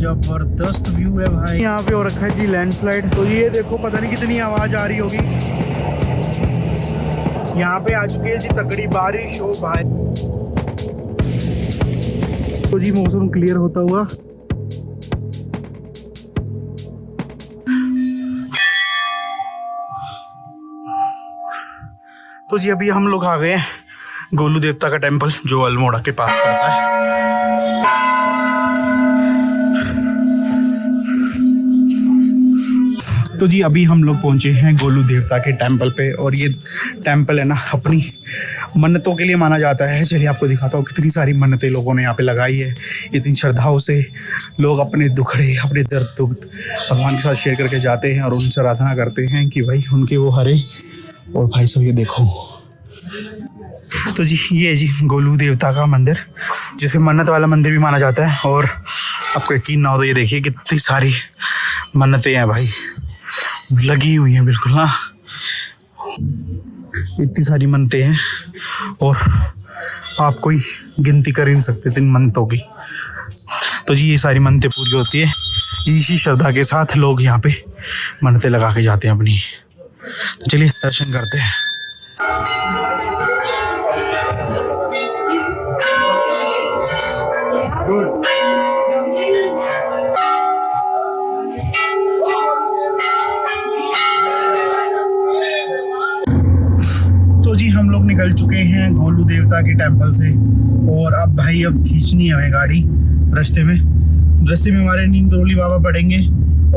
जबरदस्त व्यू है भाई। यहाँ पे हो रखा है जी लैंडस्लाइड। तो ये देखो पता नहीं कितनी आवाज आ रही होगी। यहाँ पे आ चुकी है जी तगड़ी बारिश हो भाई। तो जी मौसम क्लियर होता हुआ तो जी अभी हम लोग आ गए हैं गोलू देवता का टेम्पल जो अल्मोड़ा के पास पड़ता है। तो जी अभी हम लोग पहुंचे हैं गोलू देवता के टेम्पल पे और ये टेम्पल है ना अपनी मन्नतों के लिए माना जाता है। चलिए आपको दिखाता हूँ कितनी सारी मन्नतें लोगों ने यहाँ पे लगाई है। इतनी श्रद्धाओं से लोग अपने दुखड़े अपने दर्द दुख भगवान के साथ शेयर करके जाते हैं और उनसे आराधना करते हैं कि भाई उनके वो हरे। और भाई सब ये देखो तो जी ये है जी गोलू देवता का मंदिर जिसे मन्नत वाला मंदिर भी माना जाता है। और आपको यकीन ना हो तो ये देखिए कितनी सारी मन्नतें हैं भाई लगी हुई हैं बिल्कुल। हाँ इतनी सारी मन्नतें हैं और आप कोई गिनती कर ही नहीं सकते इन मन्नतों की। तो जी ये सारी मन्नतें पूरी होती है। इसी श्रद्धा के साथ लोग यहाँ पे मन्नतें लगा के जाते हैं अपनी। चलिए दर्शन करते हैं। तो जी हम लोग निकल चुके हैं गोलू देवता के टेम्पल से और अब भाई अब खींचनी है हमें गाड़ी। रास्ते में हमारे नीम करोली बाबा पड़ेंगे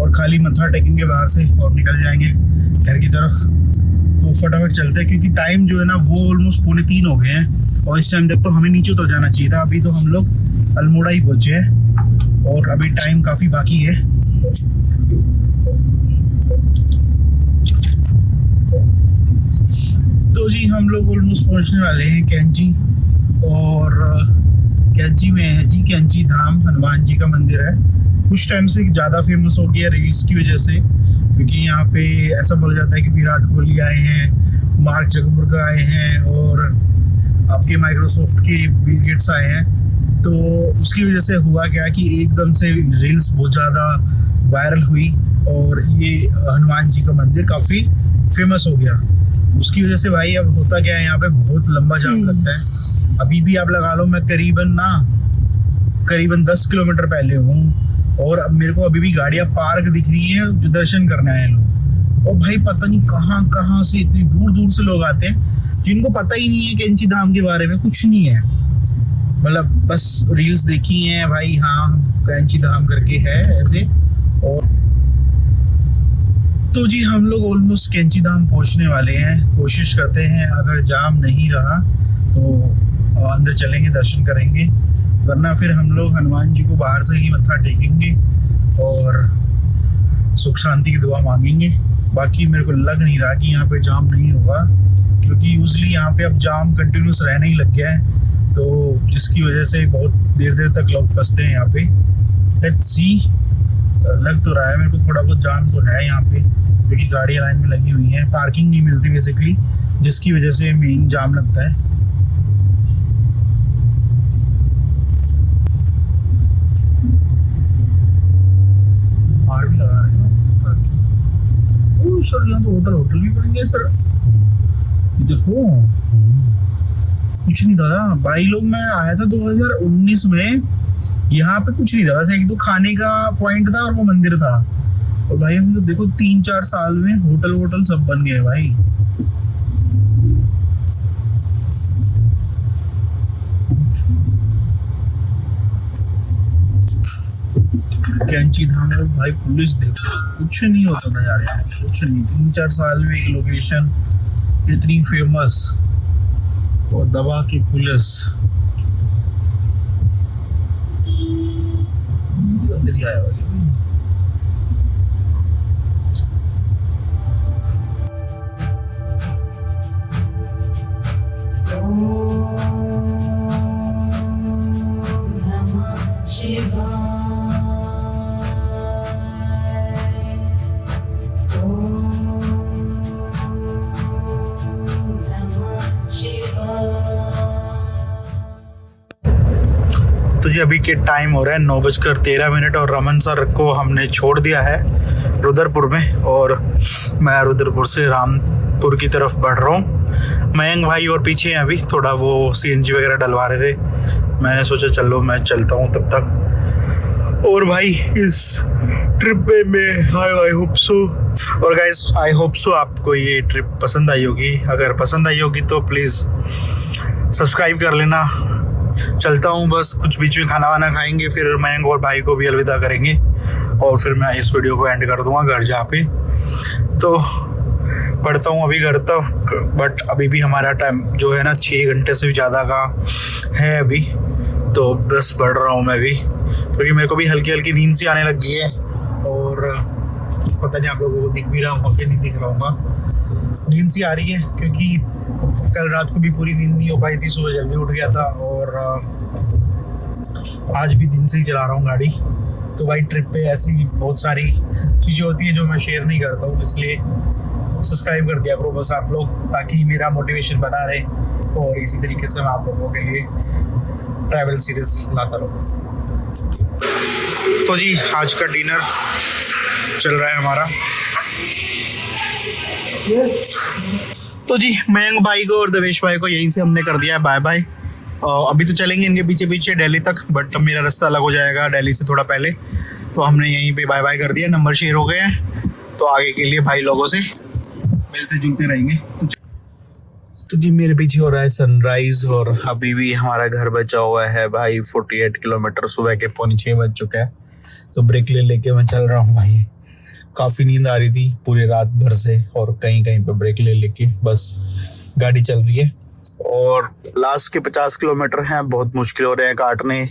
और खाली मत्था टेकेंगे बाहर से और निकल जाएंगे घर की तरफ। तो फटाफट चलते हैं क्योंकि टाइम जो है ना वो ऑलमोस्ट 2:45 हो गए हैं और इस टाइम तक तो हमें नीचे उतर जाना चाहिए था। अभी तो हम लोग अल्मोड़ा ही पहुंचे हैं और अभी टाइम काफ़ी बाकी है। तो जी हम लोग ऑलमोस्ट पहुंचने वाले हैं कैंची। और कैंची में है जी कैंची धाम हनुमान जी का मंदिर है। कुछ टाइम से ज़्यादा फेमस हो गया रील्स की वजह से क्योंकि यहाँ पे ऐसा बोला जाता है कि विराट कोहली आए हैं, मार्क जकरबर्ग आए हैं और आपके माइक्रोसॉफ्ट के बिल गेट्स आए हैं। तो उसकी वजह से हुआ क्या कि एकदम से रील्स बहुत ज़्यादा वायरल हुई और ये हनुमान जी का मंदिर काफ़ी फेमस हो गया। उसकी वजह से भाई अब होता क्या है यहाँ पे बहुत लंबा जाम लगता है। अभी भी आप लगा लो मैं करीबन 10 किलोमीटर पहले हूँ और अब मेरे को अभी भी गाड़ियाँ पार्क दिख रही है जो दर्शन करने आए लोग। और भाई पता नहीं कहाँ कहाँ से इतनी दूर दूर से लोग आते हैं जिनको पता ही नहीं है कैंची धाम के बारे में कुछ नहीं है। मतलब बस रील्स देखी हैं भाई हाँ कैंची धाम करके है ऐसे। और तो जी हम लोग ऑलमोस्ट कैंची धाम पहुंचने वाले हैं। कोशिश करते हैं अगर जाम नहीं रहा तो अंदर चलेंगे दर्शन करेंगे वरना फिर हम लोग हनुमान जी को बाहर से ही मत्था टेकेंगे और सुख शांति की दुआ मांगेंगे। बाकी मेरे को लग नहीं रहा कि यहाँ पे जाम नहीं होगा क्योंकि यूजली यहाँ पे अब जाम कंटिन्यूस रहने ही लग गया है तो जिसकी वजह से बहुत देर तक लोग फंसते हैं यहाँ पे। लेट्स सी लग तो रहा है मेरे को थोड़ा बहुत जाम तो है यहाँ पे क्योंकि गाड़ियाँ लाइन में लगी हुई हैं। पार्किंग नहीं मिलती बेसिकली जिसकी वजह से मेन जाम लगता है। भी लगा रहे हैं सर। यहाँ तो होटल भी बन गया सर। देखो कुछ नहीं था भाई लोग मैं आया था 2019 में यहाँ पे कुछ नहीं था बस एक दो खाने का पॉइंट था और वो मंदिर था। और भाई अभी तो देखो 3-4 साल में होटल सब बन गए भाई। कैंची धाम में भाई पुलिस देखो कुछ नहीं होता था यार यहाँ कुछ नहीं। 3-4 साल में एक लोकेशन इतनी फेमस और दबा की पुलिस अंदर ही आया हुआ। अभी के टाइम हो रहा है 9:13 और रमन सर को हमने छोड़ दिया है रुद्रपुर में, और मैं रुद्रपुर से रामपुर की तरफ बढ़ रहा हूँ। मयंक भाई और पीछे हैं, अभी थोड़ा वो CNG वगैरह डलवा रहे थे। मैंने सोचा चलो मैं चलता हूँ तब तक। और भाई इस ट्रिप पे मैं आई होप सो, और गाइस आई होप सो आपको ये ट्रिप पसंद आई होगी। अगर पसंद आई होगी तो प्लीज़ सब्सक्राइब कर लेना। चलता हूँ बस, कुछ बीच में खाना वाना खाएंगे, फिर मयंक और भाई को भी अलविदा करेंगे और फिर मैं इस वीडियो को एंड कर दूंगा घर जा पे। तो पढ़ता हूँ अभी घर तक, बट अभी भी हमारा टाइम जो है ना 6 घंटे से भी ज़्यादा का है अभी, तो बस पढ़ रहा हूँ मैं भी, क्योंकि मेरे को भी हल्की हल्की नींद सी आने लग गई है। और पता नहीं आप लोगों को दिख भी रहा हूँ कि नहीं दिख रहा हूँ, नींद सी आ रही है, क्योंकि कल रात को भी पूरी नींद नहीं हो पाई थी, सुबह जल्दी उठ गया था और आज भी दिन से ही चला रहा हूँ गाड़ी। तो भाई ट्रिप पे ऐसी बहुत सारी चीज़ें होती हैं जो मैं शेयर नहीं करता हूँ, इसलिए सब्सक्राइब कर दिया करो बस आप लोग, ताकि मेरा मोटिवेशन बना रहे और इसी तरीके से मैं आप लोगों के लिए ट्रैवल सीरीज लाता रहूँ। तो जी आज का डिनर चल रहा है हमारा। तो जी मयंक भाई को और देवेश भाई को यहीं से हमने कर दिया है बाय बाय। अभी तो चलेंगे इनके पीछे पीछे दिल्ली तक, बट मेरा रास्ता अलग हो जाएगा दिल्ली से थोड़ा पहले, तो हमने यहीं पे बाय बाय कर दिया। नंबर शेयर हो गए हैं, तो आगे के लिए भाई लोगों से मिलते जुलते रहेंगे। तो जी मेरे पीछे हो रहा है सनराइज, और अभी भी हमारा घर बचा हुआ है भाई 48 किलोमीटर। सुबह के 5:45 बज चुका है, तो ब्रेक ले लेके मैं चल रहा हूँ भाई। काफ़ी नींद आ रही थी पूरी रात भर से, और कहीं कहीं पे ब्रेक ले लेके बस गाड़ी चल रही है। और लास्ट के 50 किलोमीटर हैं, बहुत मुश्किल हो रहे हैं काटने।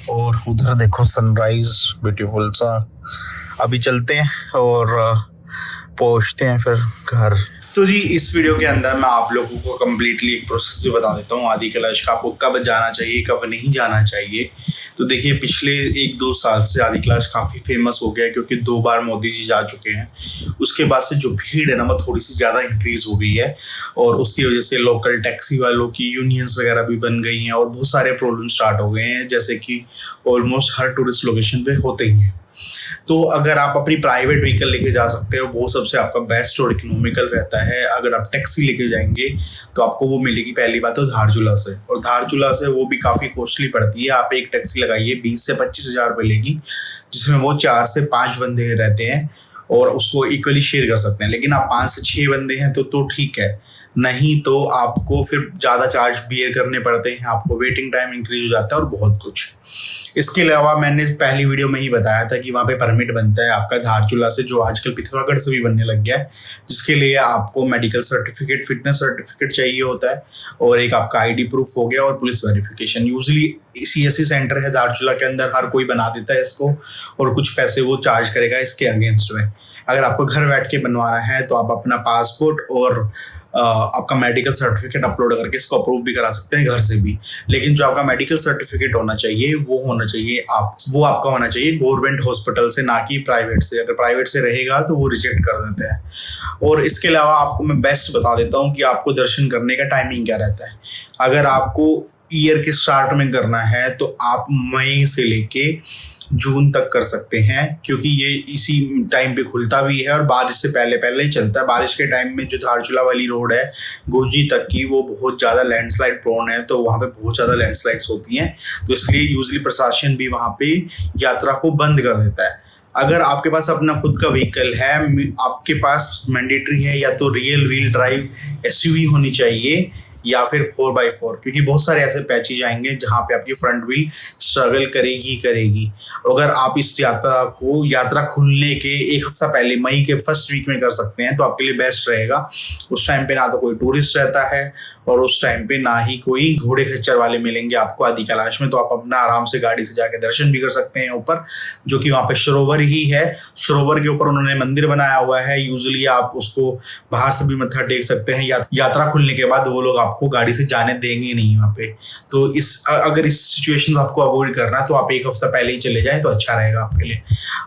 और उधर देखो सनराइज ब्यूटीफुल सा। अभी चलते हैं और पहुंचते हैं फिर घर। तो जी इस वीडियो के अंदर मैं आप लोगों को कम्प्लीटली एक प्रोसेस भी बता देता हूँ आदि कैलाश का, आपको कब जाना चाहिए कब नहीं जाना चाहिए। तो देखिए पिछले 1-2 साल से आदि कैलाश काफ़ी फेमस हो गया है, क्योंकि 2 बार मोदी जी जा चुके हैं। उसके बाद से जो भीड़ है ना वो थोड़ी सी ज़्यादा इंक्रीज हो गई है, और उसकी वजह से लोकल टैक्सी वालों की यूनियंस वगैरह भी बन गई हैं, और बहुत सारे प्रॉब्लम स्टार्ट हो गए हैं, जैसे कि ऑलमोस्ट हर टूरिस्ट लोकेशन पे होते ही हैं। तो अगर आप अपनी प्राइवेट व्हीकल लेके जा सकते हो वो सबसे आपका बेस्ट और इकोनॉमिकल रहता है। अगर आप टैक्सी लेके जाएंगे तो आपको वो मिलेगी पहली बात तो धारचूला से, और धारचूला से वो भी काफ़ी कॉस्टली पड़ती है। आप एक टैक्सी लगाइए 20 से 25 हज़ार रुपये लेगी, जिसमें वो 4 से 5 बंदे रहते हैं और उसको इक्वली शेयर कर सकते हैं। लेकिन आप 5 से 6 बंदे हैं तो ठीक है, नहीं तो आपको फिर ज़्यादा चार्ज बियर करने पड़ते हैं, आपको वेटिंग टाइम इंक्रीज हो जाता है और बहुत कुछ। इसके अलावा मैंने पहली वीडियो में ही बताया था कि वहाँ पे परमिट बनता है आपका धारचूला से, जो आजकल पिथौरागढ़ से भी बनने लग गया है, जिसके लिए आपको मेडिकल सर्टिफिकेट, फिटनेस सर्टिफिकेट चाहिए होता है, और एक आपका ID प्रूफ हो गया, और police verification. Usually CSC centre है धारचूला के अंदर, हर कोई बना देता है इसको, और कुछ पैसे वो चार्ज करेगा इसके अगेंस्ट में। अगर आपको घर बैठ के बनवाना है तो आप अपना पासपोर्ट और आपका मेडिकल सर्टिफिकेट अपलोड करके इसको अप्रूव भी करा सकते हैं घर से भी। लेकिन जो आपका मेडिकल सर्टिफिकेट होना चाहिए वो आपका होना चाहिए गवर्नमेंट हॉस्पिटल से, ना कि प्राइवेट से। अगर प्राइवेट से रहेगा तो वो रिजेक्ट कर देते हैं। और इसके अलावा आपको मैं बेस्ट बता देता हूँ कि आपको दर्शन करने का टाइमिंग क्या रहता है। अगर आपको ईयर के स्टार्ट में करना है तो आप मई से लेके जून तक कर सकते हैं, क्योंकि ये इसी टाइम पे खुलता भी है और बारिश से पहले पहले ही चलता है। बारिश के टाइम में जो धारचूला वाली रोड है गोजी तक की, वो बहुत ज़्यादा लैंडस्लाइड प्रोन है, तो वहाँ पे बहुत ज़्यादा लैंडस्लाइड्स होती हैं। तो इसलिए यूजली प्रशासन भी वहाँ पे यात्रा को बंद कर देता है। अगर आपके पास अपना खुद का व्हीकल है, आपके पास मैंडेटरी है या तो रियल व्हील ड्राइव SUV होनी चाहिए या फिर 4x4, क्योंकि बहुत सारे ऐसे पैचेज आएंगे जहाँ पे आपकी फ्रंट व्हील स्ट्रगल करेगी। अगर आप इस यात्रा खुलने के 1 हफ्ता पहले मई के फर्स्ट वीक में कर सकते हैं तो आपके लिए बेस्ट रहेगा। उस टाइम पे ना तो कोई टूरिस्ट रहता है और उस टाइम पे ना ही कोई घोड़े खच्चर वाले मिलेंगे आपको आदि कैलाश में, तो आप अपना आराम से गाड़ी से जाके दर्शन भी कर सकते हैं ऊपर, जो कि वहाँ पे सरोवर ही है। सरोवर के ऊपर उन्होंने मंदिर बनाया हुआ है, यूजुअली आप उसको बाहर से भी मत्था टेक सकते हैं। यात्रा खुलने के बाद वो लोग आपको गाड़ी से जाने देंगे नहीं वहाँ पे। तो अगर इस सिचुएशन आपको अवॉइड करना है तो आप 1 हफ्ता पहले ही चले जाएं तो अच्छा रहेगा आपके लिए।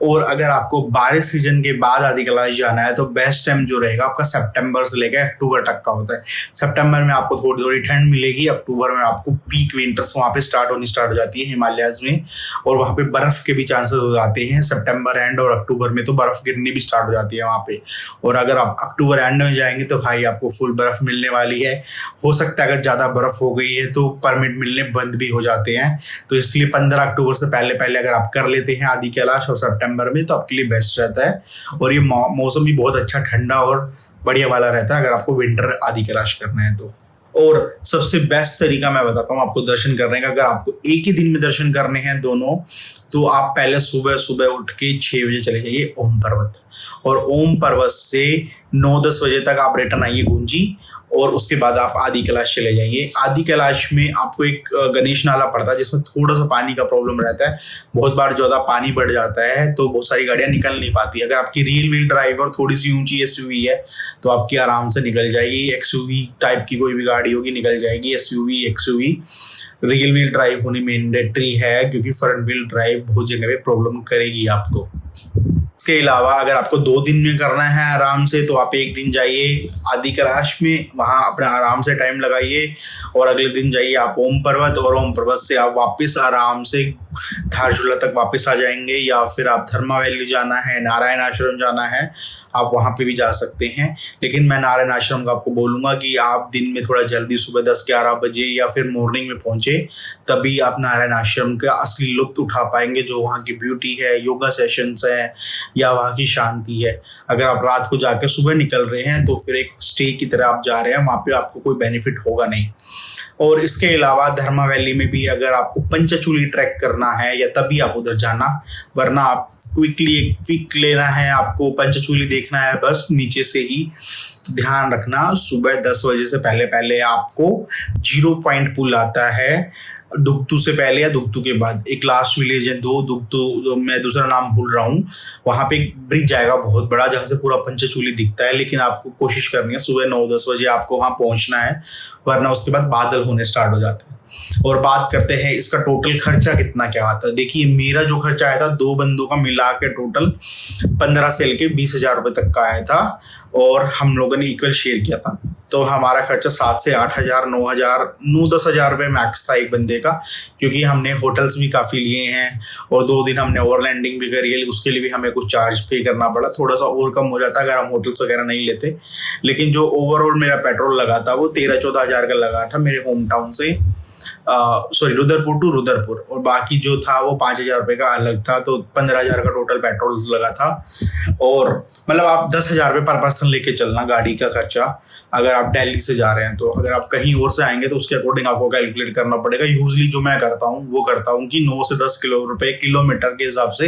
और अगर आपको बारिश सीजन के बाद आदि कैलाश जाना है तो बेस्ट टाइम जो रहेगा आपका सितंबर से लेकर अक्टूबर तक का होता है। सितंबर में आपको आपको थोड़ी थोड़ी ठंड मिलेगी। अक्टूबर में आपको पीक विंटर्स वहाँ पे स्टार्ट हो जाती है हिमालयाज में, और वहाँ पे बर्फ के भी चांसेस हो जाते हैं। सितंबर एंड और अक्टूबर में तो बर्फ गिरनी भी स्टार्ट हो जाती है वहाँ पे। और अगर आप अक्टूबर एंड में जाएंगे तो भाई आपको फुल बर्फ मिलने वाली है। हो सकता है अगर ज़्यादा बर्फ हो गई है तो परमिट मिलने बंद भी हो जाते हैं। तो इसलिए 15 अक्टूबर से पहले पहले अगर आप कर लेते हैं आदि कैलाश और सितंबर में तो आपके लिए बेस्ट रहता है। और ये मौसम भी बहुत अच्छा ठंडा और बढ़िया वाला रहता है अगर आपको विंटर आदि कैलाश करना है तो। और सबसे बेस्ट तरीका मैं बताता हूँ आपको दर्शन करने का। अगर आपको एक ही दिन में दर्शन करने हैं दोनों, तो आप पहले सुबह सुबह उठ के 6 बजे चले जाइए ओम पर्वत, और ओम पर्वत से 9-10 बजे तक आप रिटर्न आइए गुंजी, और उसके बाद आप आदि कैलाश चले जाइए। आदि कैलाश में आपको एक गणेश नाला पड़ता है जिसमें थोड़ा सा पानी का प्रॉब्लम रहता है। बहुत बार ज़्यादा पानी बढ़ जाता है तो बहुत सारी गाड़ियाँ निकल नहीं पाती। अगर आपकी रियल व्हील ड्राइव और थोड़ी सी ऊंची एसयूवी है तो आपकी आराम से निकल जाएगी। एक्सयूवी टाइप की कोई भी गाड़ी होगी निकल जाएगी। SUV XUV real wheel drive होनी मैंडेटरी है, क्योंकि फ्रंट व्हील ड्राइव बहुत जगह पे प्रॉब्लम करेगी आपको। इसके अलावा अगर आपको 2 दिन में करना है आराम से तो आप एक दिन जाइए आदि कैलाश में, वहाँ अपना आराम से टाइम लगाइए, और अगले दिन जाइए आप ओम पर्वत, और ओम पर्वत से आप वापस आराम से धारचूला तक वापस आ जाएंगे। या फिर आप धर्मा वैली जाना है, नारायण आश्रम जाना है, आप वहाँ पे भी जा सकते हैं। लेकिन मैं नारायण आश्रम का आपको बोलूँगा कि आप दिन में थोड़ा जल्दी सुबह 10-11 बजे या फिर मॉर्निंग में पहुँचे, तभी आप नारायण आश्रम का असली लुत्फ उठा पाएंगे। जो वहाँ की ब्यूटी है, योगा सेशंस हैं या वहाँ की शांति है। अगर आप रात को जाकर सुबह निकल रहे हैं तो फिर एक स्टे की तरह आप जा रहे हैं, वहाँ पे आपको कोई बेनिफिट होगा नहीं। और इसके अलावा धर्मा वैली में भी अगर आपको पंचचूली ट्रैक करना है या तभी आप उधर जाना, वरना आप क्विकली एक क्विक लेना है, आपको पंचचूली देखना है बस नीचे से ही। तो ध्यान रखना सुबह 10 बजे से पहले पहले आपको 0 पॉइंट पुल आता है, दुगतू से पहले या दुगतू के बाद। एक लास्ट विलेज है दुगतू, मैं दूसरा नाम भूल रहा हूँ, वहाँ पे एक ब्रिज आएगा बहुत बड़ा जहाँ से पूरा पंचचूली दिखता है। लेकिन आपको कोशिश करनी है सुबह 9-10 बजे आपको वहाँ पहुँचना है, वरना उसके बाद बादल होने स्टार्ट हो जाते हैं। और बात करते हैं इसका टोटल खर्चा कितना क्या आता है। देखिए मेरा जो खर्चा आया था 2 बंदों का मिला के टोटल 15 से लेके 20,000 रुपये तक का आया था, और हम लोगों ने इक्वल शेयर किया था। तो हमारा खर्चा 7 से 8,000, 9-10 हज़ार रुपये मैक्स था एक बंदे का, क्योंकि हमने होटल्स भी काफ़ी लिए हैं और 2 दिन हमने ओवरलैंडिंग भी करी है। उसके लिए भी हमें कुछ चार्ज पे करना पड़ा, थोड़ा सा और कम हो जाता अगर हम होटल्स वगैरह नहीं लेते। लेकिन जो ओवरऑल मेरा पेट्रोल लगा था वो 13-14 हज़ार का लगा था मेरे होम टाउन से, रुद्रपुर टू रुद्रपुर, और बाकी जो था वो 5,000 रुपये का अलग था। तो 15,000 का टोटल पेट्रोल लगा था। और मतलब आप 10,000 रुपये पर पर्सन लेके चलना गाड़ी का खर्चा, अगर आप दिल्ली से जा रहे हैं तो। अगर आप कहीं और से आएंगे तो उसके अकॉर्डिंग आपको कैलकुलेट करना पड़ेगा। यूजली जो मैं करता हूँ वो करता हूँ कि 9 से 10 रुपये किलोमीटर के हिसाब से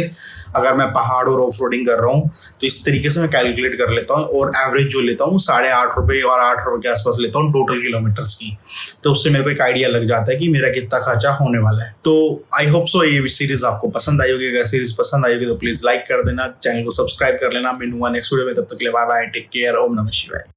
अगर मैं पहाड़ और ऑफ रोडिंग कर रहा हूँ तो इस तरीके से मैं कैलकुलेट कर लेता हूँ, और एवरेज जो लेता हूँ 8.5 रुपये और 8 रुपये के आसपास लेता हूँ टोटल किलोमीटर्स की। तो उससे मेरे को एक आइडिया लग जाता है कि मेरा कितना खर्चा होने वाला है। तो आई होप सो ये सीरीज आपको पसंद आई होगी। अगर सीरीज पसंद आई होगी तो प्लीज लाइक कर देना, चैनल को सब्सक्राइब कर लेना। मैं मिलूंगा नेक्स्ट वीडियो में, तब तक के लिए बाय बाय, टेक केयर, ओम नमः शिवाय।